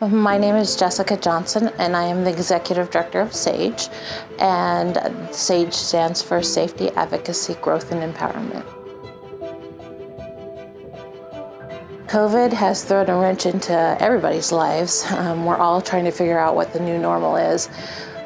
My name is Jessica Johnson, and I am the Executive Director of SAGE, and SAGE stands for Safety, Advocacy, Growth, and Empowerment. COVID has thrown a wrench into everybody's lives. We're all trying to figure out what the new normal is,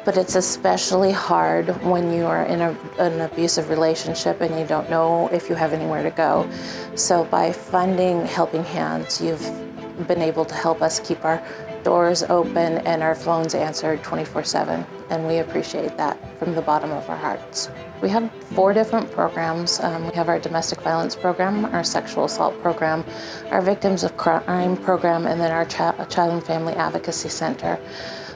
but it's especially hard when you are in an abusive relationship and you don't know if you have anywhere to go. So by funding Helping Hands, you've been able to help us keep our doors open and our phones answered 24/7, and we appreciate that from the bottom of our hearts. We have 4 different programs. We have our domestic violence program, our sexual assault program, our victims of crime program, and then our child and family advocacy center.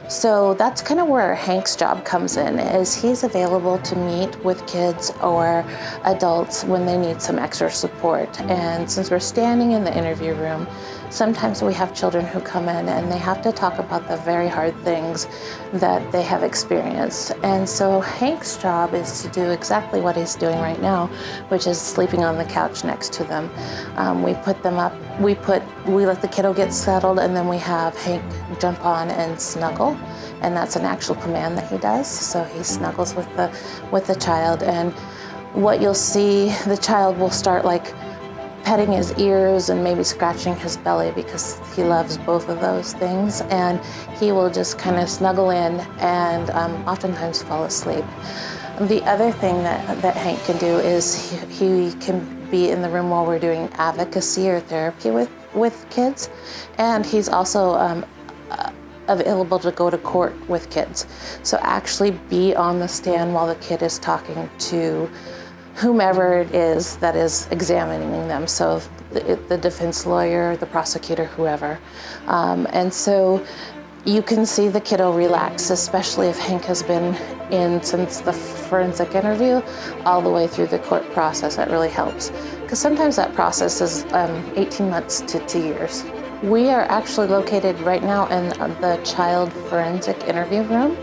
So that's kind of where Hank's job comes in, is he's available to meet with kids or adults when they need some extra support. And since we're standing in the interview room, sometimes we have children who come in and they have to talk about the very hard things that they have experienced. And so Hank's job is to do exactly what he's doing right now, which is sleeping on the couch next to them. We put them up, we let the kiddo get settled, and then we have Hank jump on and snuggle. And that's an actual command that he does. So he snuggles with the child, and what you'll see, the child will start like petting his ears and maybe scratching his belly because he loves both of those things, and he will just kind of snuggle in and oftentimes fall asleep. The other thing that Hank can do is he can be in the room while we're doing advocacy or therapy with kids, and he's also available to go to court with kids. So actually be on the stand while the kid is talking to whomever it is that is examining them. So the defense lawyer, the prosecutor, whoever. And so you can see the kiddo relax, especially if Hank has been in since the forensic interview all the way through the court process. That really helps, because sometimes that process is 18 months to 2 years. We are actually located right now in the child forensic interview room,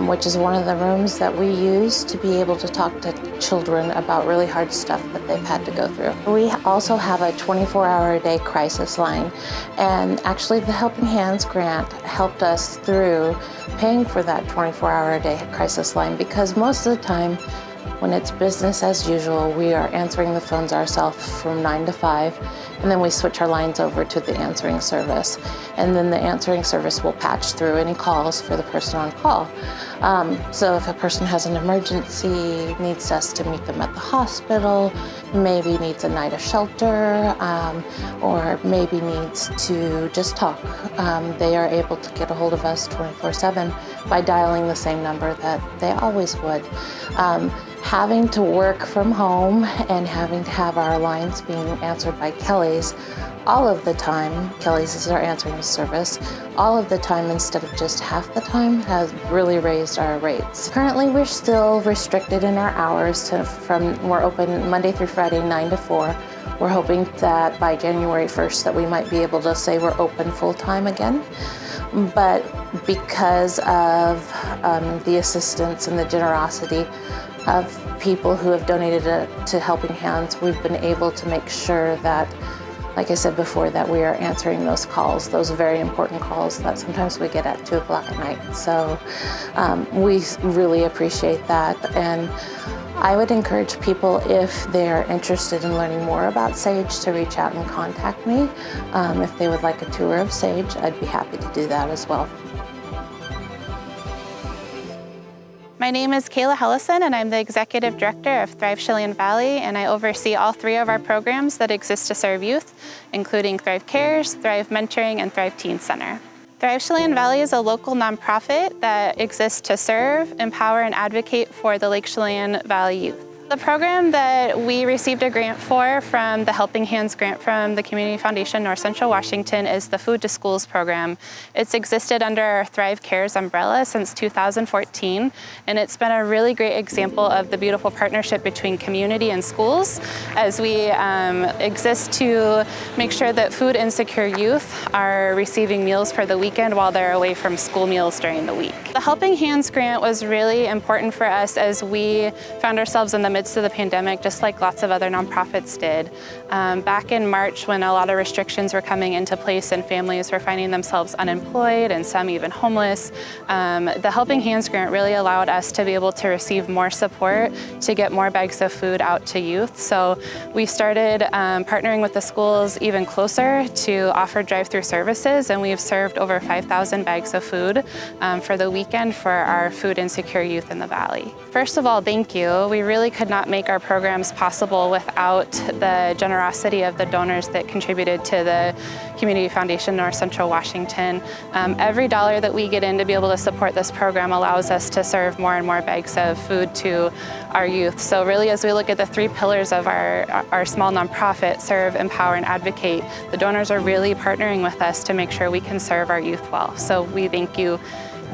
which is one of the rooms that we use to be able to talk to children about really hard stuff that they've had to go through. We also have a 24-hour-a-day crisis line, and actually the Helping Hands grant helped us through paying for that 24-hour-a-day crisis line, because most of the time when it's business as usual, we are answering the phones ourselves from 9 to 5, and then we switch our lines over to the answering service. And then the answering service will patch through any calls for the person on call. So if a person has an emergency, needs us to meet them at the hospital, maybe needs a night of shelter, or maybe needs to just talk, they are able to get a hold of us 24/7 by dialing the same number that they always would. Having to work from home and having to have our lines being answered by Kelly's all of the time, Kelly's is our answering service, all of the time instead of just half the time, has really raised our rates. Currently, we're still restricted in our hours we're open Monday through Friday, 9 to 4. We're hoping that by January 1st that we might be able to say we're open full-time again. But because of the assistance and the generosity of people who have donated to Helping Hands, we've been able to make sure that, like I said before, that we are answering those calls, those very important calls that sometimes we get at 2 o'clock at night. So we really appreciate that. And I would encourage people, if they're interested in learning more about SAGE, to reach out and contact me. If they would like a tour of SAGE, I'd be happy to do that as well. My name is Kayla Hellison, and I'm the Executive Director of Thrive Chelan Valley, and I oversee all 3 of our programs that exist to serve youth, including Thrive Cares, Thrive Mentoring, and Thrive Teen Center. Thrive Chelan Valley is a local nonprofit that exists to serve, empower, and advocate for the Lake Chelan Valley youth. The program that we received a grant for from the Helping Hands grant from the Community Foundation North Central Washington is the Food to Schools program. It's existed under our Thrive Cares umbrella since 2014, and it's been a really great example of the beautiful partnership between community and schools as we exist to make sure that food insecure youth are receiving meals for the weekend while they're away from school meals during the week. The Helping Hands grant was really important for us as we found ourselves in the midst of the pandemic, just like lots of other nonprofits did. Back in March, when a lot of restrictions were coming into place and families were finding themselves unemployed and some even homeless, the Helping Hands grant really allowed us to be able to receive more support to get more bags of food out to youth. So we started partnering with the schools even closer to offer drive-through services, and we've served over 5,000 bags of food for the weekend for our food insecure youth in the Valley. First of all, thank you. We really could not make our programs possible without the generosity of the donors that contributed to the Community Foundation North Central Washington. Every dollar that we get in to be able to support this program allows us to serve more and more bags of food to our youth. So really, as we look at the three pillars of our small nonprofit, serve, empower, and advocate, the donors are really partnering with us to make sure we can serve our youth well. So we thank you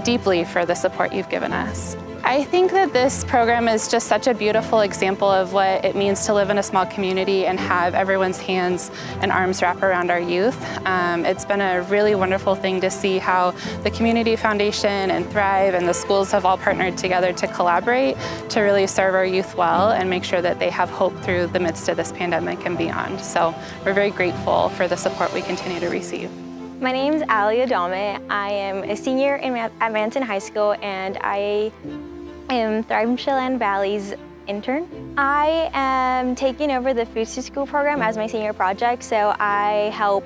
deeply for the support you've given us. I think that this program is just such a beautiful example of what it means to live in a small community and have everyone's hands and arms wrap around our youth. It's been a really wonderful thing to see how the Community Foundation and Thrive and the schools have all partnered together to collaborate to really serve our youth well and make sure that they have hope through the midst of this pandemic and beyond. So we're very grateful for the support we continue to receive. My name is Ali Adame. I am a senior at Manson High School, and I am Thrive Chelan Valley's intern. I am taking over the Food to School program as my senior project, so I help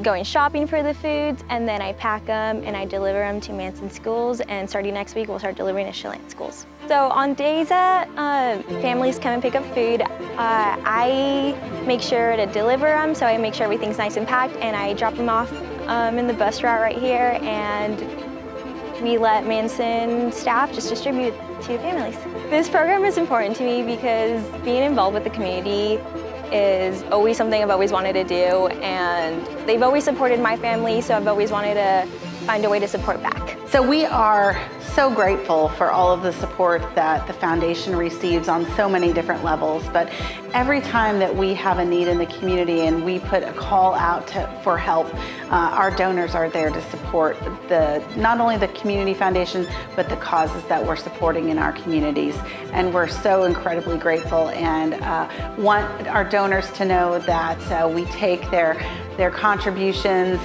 going shopping for the foods, and then I pack them and I deliver them to Manson schools, and starting next week we'll start delivering to Chelan schools. So on days that families come and pick up food, I make sure to deliver them, so I make sure everything's nice and packed, and I drop them off in the bus route right here, and we let Manson staff just distribute to families. This program is important to me because being involved with the community is always something I've always wanted to do, and they've always supported my family, so I've always wanted to find a way to support back. So we are so grateful for all of the support that the foundation receives on so many different levels, but every time that we have a need in the community and we put a call out for help, our donors are there to support not only the Community Foundation, but the causes that we're supporting in our communities. And we're so incredibly grateful and want our donors to know that we take their contributions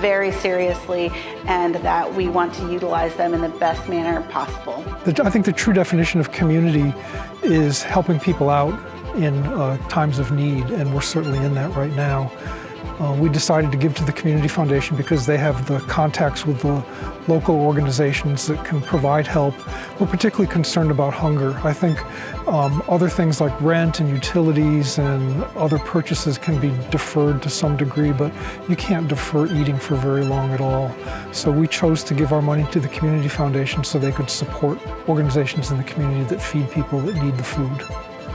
very seriously, and that we want to utilize them in the best manner possible. I think the true definition of community is helping people out in times of need, and we're certainly in that right now. We decided to give to the Community Foundation because they have the contacts with the local organizations that can provide help. We're particularly concerned about hunger. I think other things like rent and utilities and other purchases can be deferred to some degree, but you can't defer eating for very long at all. So we chose to give our money to the Community Foundation so they could support organizations in the community that feed people that need the food.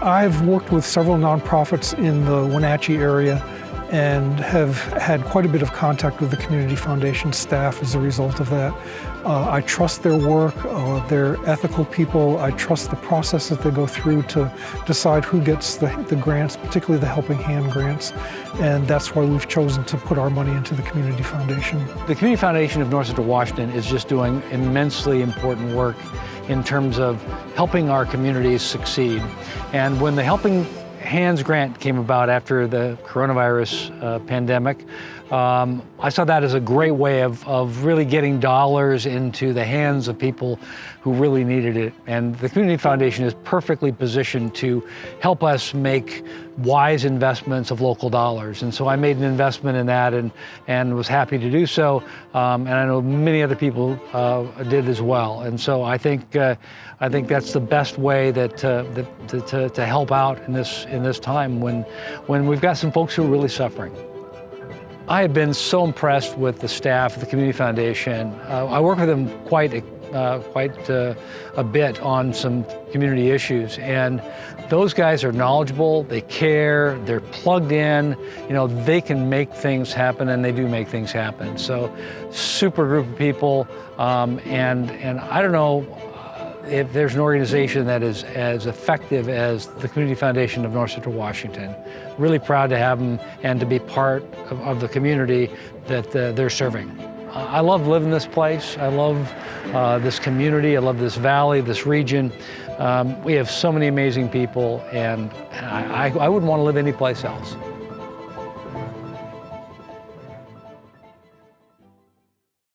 I've worked with several nonprofits in the Wenatchee area and have had quite a bit of contact with the Community Foundation staff as a result of that. I trust their work, they're ethical people. I trust the process that they go through to decide who gets the grants, particularly the Helping Hand grants, and that's why we've chosen to put our money into the Community Foundation. The Community Foundation of North Central Washington is just doing immensely important work in terms of helping our communities succeed. And when the Helping Hands grant came about after the coronavirus pandemic, I saw that as a great way of really getting dollars into the hands of people who really needed it. And the Community Foundation is perfectly positioned to help us make wise investments of local dollars. And so I made an investment in that and was happy to do so. And I know many other people did as well. And so I think that's the best way to help out in this time when we've got some folks who are really suffering. I have been so impressed with the staff of the Community Foundation. I work with them quite a bit on some community issues, and those guys are knowledgeable, they care, they're plugged in, they can make things happen, and they do make things happen. So, super group of people, and I don't know if there's an organization that is as effective as the Community Foundation of North Central Washington. Really proud to have them and to be part of the community that they're serving. I love living this place. I love this community. I love this valley, this region. We have so many amazing people, and I wouldn't want to live anyplace else.